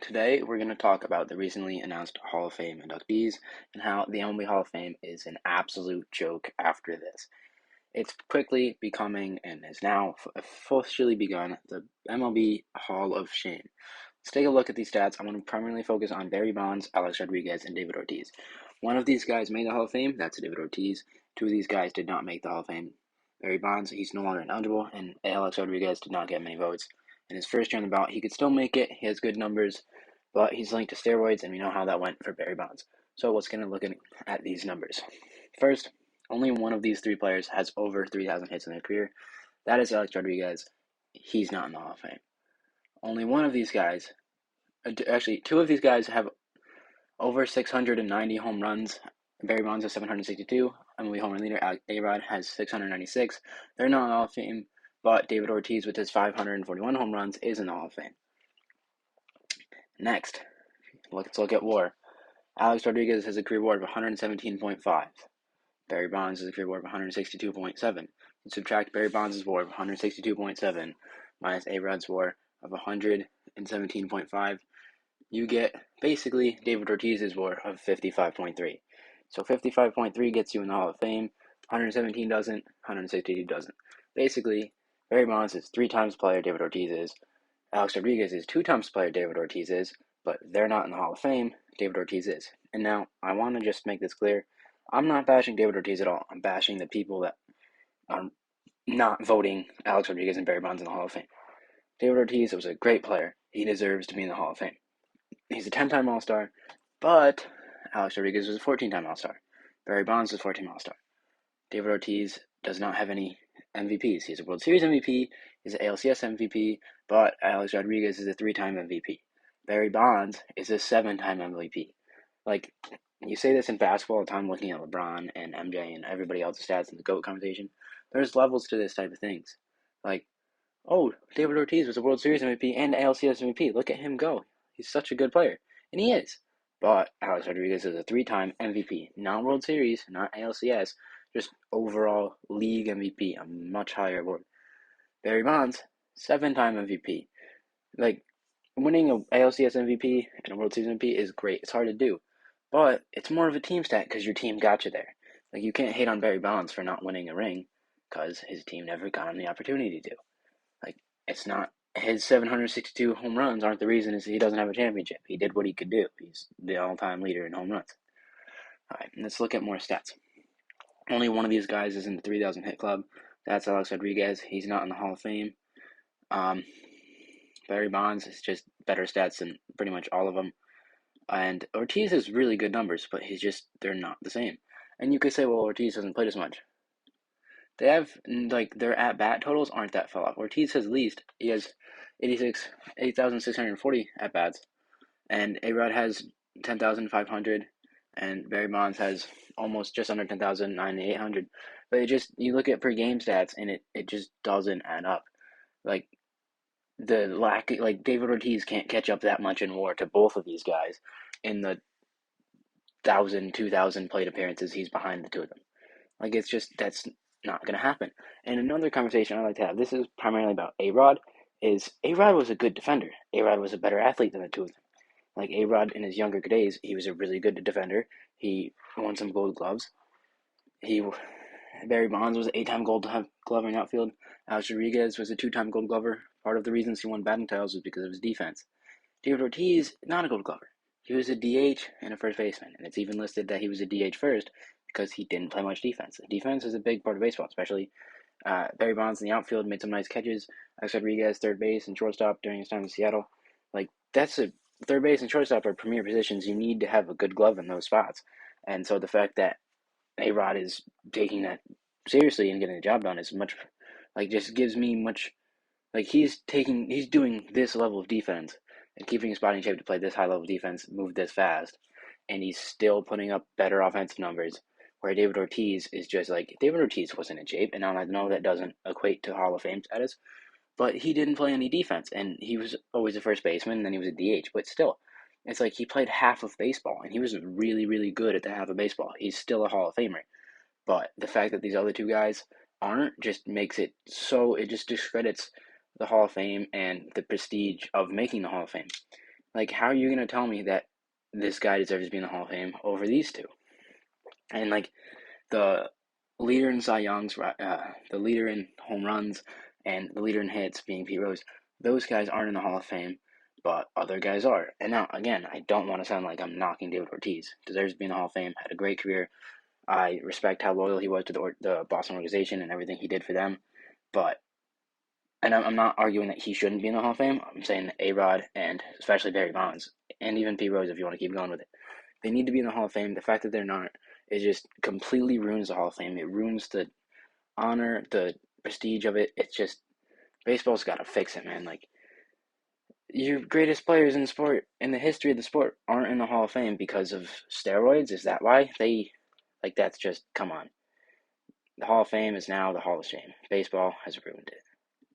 Today, we're going to talk about the recently announced Hall of Fame inductees and how the MLB Hall of Fame is an absolute joke after this. It's quickly becoming and has now officially begun the MLB Hall of Shame. Let's take a look at these stats. I want to primarily focus on Barry Bonds, Alex Rodriguez, and David Ortiz. One of these guys made the Hall of Fame, that's David Ortiz. Two of these guys did not make the Hall of Fame. Barry Bonds, he's no longer ineligible, and Alex Rodriguez did not get many votes. In his first year on the ballot, he could still make it. He has good numbers, but he's linked to steroids, and we know how that went for Barry Bonds. So let's get look at these numbers. First, only one of these three players has over 3,000 hits in their career. That is Alex Rodriguez. He's not in the Hall of Fame. Only one of these guys, actually, two of these guys have over 690 home runs. Barry Bonds has 762. MLB home run leader A-Rod has 696. They're not in the Hall of Fame, but David Ortiz with his 541 home runs is in the Hall of Fame. Next, let's look at WAR. Alex Rodriguez has a career WAR of 117.5. Barry Bonds has a career WAR of 162.7. Subtract Barry Bonds' WAR of 162.7 minus A-Rod's WAR of 117.5. You get basically David Ortiz's WAR of 55.3. So 55.3 gets you in the Hall of Fame. 117 doesn't. 162 doesn't. Basically, Barry Bonds is 3 times player David Ortiz is. Alex Rodriguez is 2 times player David Ortiz is, but they're not in the Hall of Fame. David Ortiz is. And now, I want to just make this clear. I'm not bashing David Ortiz at all. I'm bashing the people that are not voting Alex Rodriguez and Barry Bonds in the Hall of Fame. David Ortiz was a great player. He deserves to be in the Hall of Fame. He's a 10-time All-Star, but Alex Rodriguez was a 14-time All-Star. Barry Bonds was a 14-time All-Star. David Ortiz does not have any MVPs. He's a World Series MVP, he's an ALCS MVP, but Alex Rodriguez is a 3-time MVP. Barry Bonds is a 7-time MVP. Like, you say this in basketball all the time, looking at LeBron and MJ and everybody else's stats in the GOAT conversation. There's levels to this type of things. Like, oh, David Ortiz was a World Series MVP and ALCS MVP. Look at him go. He's such a good player. And he is. But Alex Rodriguez is a 3-time MVP. Not World Series, not ALCS, just overall league MVP, a much higher award. Barry Bonds, 7-time MVP. Like, winning a ALCS MVP and a World Series MVP is great. It's hard to do. But it's more of a team stat because your team got you there. Like, you can't hate on Barry Bonds for not winning a ring because his team never got him the opportunity to. Like, it's not his 762 home runs aren't the reason he doesn't have a championship. He did what he could do. He's the all-time leader in home runs. All right, let's look at more stats. Only one of these guys is in the 3,000 hit club. That's Alex Rodriguez. He's not in the Hall of Fame. Barry Bonds is just better stats than pretty much all of them. And Ortiz has really good numbers, but they're not the same. And you could say, well, Ortiz hasn't played as much. They have, their at-bat totals aren't that far off. Ortiz has least. He has 8,640 at-bats. And A-Rod has 10,500. And Barry Bonds has almost just under 10,000, 9,800. But you look at per game stats, and it just doesn't add up. Like, David Ortiz can't catch up that much in WAR to both of these guys in the 1,000, 2,000 plate appearances he's behind the two of them. Like, that's not going to happen. And another conversation I like to have, this is primarily about A-Rod, is A-Rod was a good defender. A-Rod was a better athlete than the two of them. Like, A-Rod in his younger days, he was a really good defender. He won some gold gloves. Barry Bonds was an 8-time gold glover in outfield. Alex Rodriguez was a 2-time gold glover. Part of the reasons he won batting titles was because of his defense. David Ortiz, not a gold glover. He was a DH and a first baseman, and it's even listed that he was a DH first because he didn't play much defense. Defense is a big part of baseball, especially Barry Bonds in the outfield made some nice catches. Alex Rodriguez, third base and shortstop during his time in Seattle. Like, third base and shortstop are premier positions. You need to have a good glove in those spots. And so the fact that A-Rod is taking that seriously and getting the job done is much, just gives me much, he's doing this level of defense and keeping his body in shape to play this high level of defense, move this fast, and he's still putting up better offensive numbers, where David Ortiz is just David Ortiz wasn't in shape, and I know that doesn't equate to Hall of Fame status, but he didn't play any defense, and he was always a first baseman, and then he was a DH, but still, it's like he played half of baseball, and he was really, really good at the half of baseball. He's still a Hall of Famer. But the fact that these other two guys aren't just makes it so, it just discredits the Hall of Fame and the prestige of making the Hall of Fame. Like, how are you going to tell me that this guy deserves to be in the Hall of Fame over these two? And, like, the leader in Cy Young's, the leader in home runs, and the leader in hits being Pete Rose, those guys aren't in the Hall of Fame, but other guys are. And now, again, I don't want to sound like I'm knocking David Ortiz. Deserves to be in the Hall of Fame, had a great career. I respect how loyal he was to the Boston organization and everything he did for them. But, and I'm not arguing that he shouldn't be in the Hall of Fame. I'm saying A-Rod and especially Barry Bonds, and even Pete Rose if you want to keep going with it. They need to be in the Hall of Fame. The fact that they're not, it just completely ruins the Hall of Fame. It ruins the honor, the prestige of it. It's just, baseball's got to fix it, man. Like, your greatest players in the sport, in the history of the sport, aren't in the Hall of Fame because of steroids. Is that why? That's just, come on. The Hall of Fame is now the Hall of Shame. Baseball has ruined it.